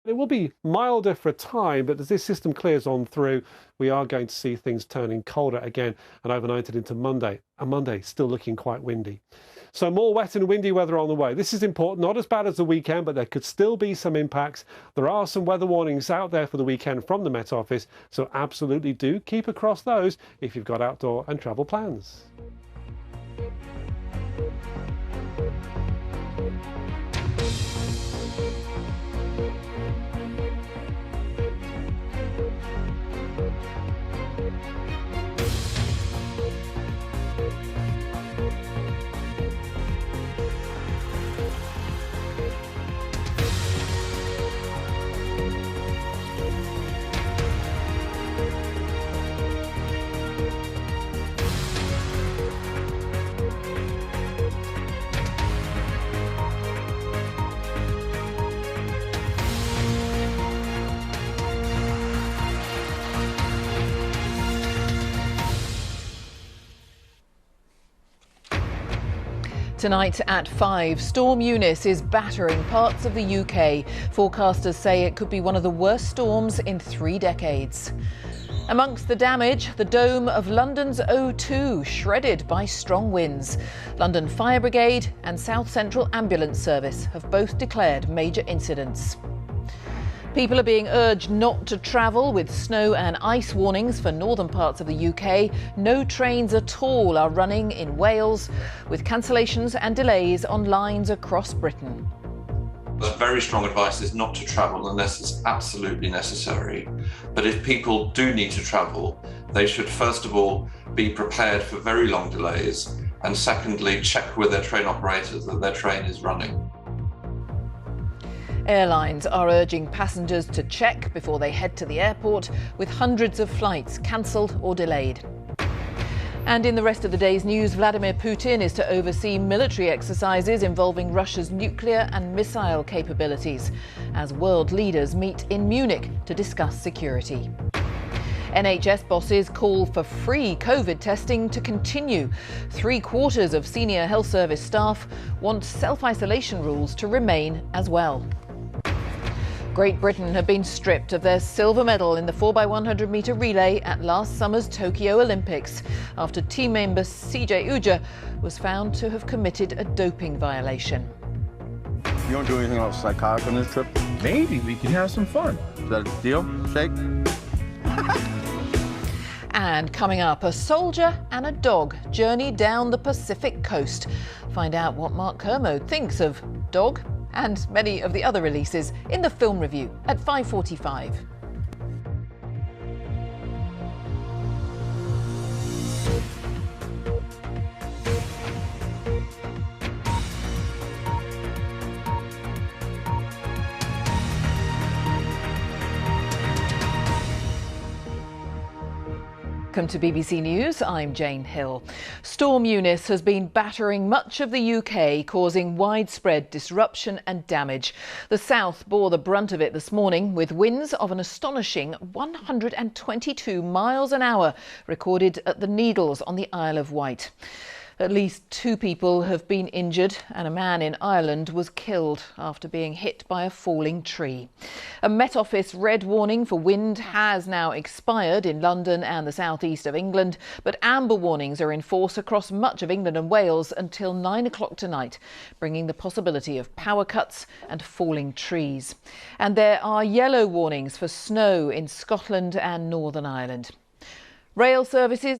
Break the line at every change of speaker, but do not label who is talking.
It will be milder for a time, but as this system clears on through, we are going to see things turning colder again and overnight into Monday. And Monday still looking quite windy. So more wet and windy weather on the way. This is important, not as bad as the weekend, but there could still be some impacts. There are some weather warnings out there for the weekend from the Met Office, so absolutely do keep across those if you've got outdoor and travel plans.
Tonight at 5, Storm Eunice is battering parts of the UK. Forecasters say it could be one of the worst storms in 3 decades. Amongst the damage, the dome of London's O2 shredded by strong winds. London Fire Brigade and South Central Ambulance Service have both declared major incidents. People are being urged not to travel with snow and ice warnings for northern parts of the UK. No trains at all are running in Wales, with cancellations and delays on lines across Britain.
The very strong advice is not to travel unless it's absolutely necessary. But if people do need to travel, they should first of all be prepared for very long delays, and secondly, check with their train operators that their train is running.
Airlines are urging passengers to check before they head to the airport, with hundreds of flights cancelled or delayed. And in the rest of the day's news, Vladimir Putin is to oversee military exercises involving Russia's nuclear and missile capabilities as world leaders meet in Munich to discuss security. NHS bosses call for free COVID testing to continue. 3/4 of senior health service staff want self-isolation rules to remain as well. Great Britain have been stripped of their silver medal in the 4x100 metre relay at last summer's Tokyo Olympics after team member CJ Uja was found to have committed a doping violation.
You don't do anything else psychotic on this trip?
Maybe we can have some fun.
Is that a deal, Shake?
And coming up, a soldier and a dog journey down the Pacific coast. Find out what Mark Kermode thinks of Dog and many of the other releases in the film review at 5:45. Welcome to BBC News, I'm Jane Hill. Storm Eunice has been battering much of the UK, causing widespread disruption and damage. The south bore the brunt of it this morning, with winds of an astonishing 122 miles an hour recorded at the Needles on the Isle of Wight. At least 2 people have been injured and a man in Ireland was killed after being hit by a falling tree. A Met Office red warning for wind has now expired in London and the southeast of England, but amber warnings are in force across much of England and Wales until 9 o'clock tonight, bringing the possibility of power cuts and falling trees. And there are yellow warnings for snow in Scotland and Northern Ireland. Rail services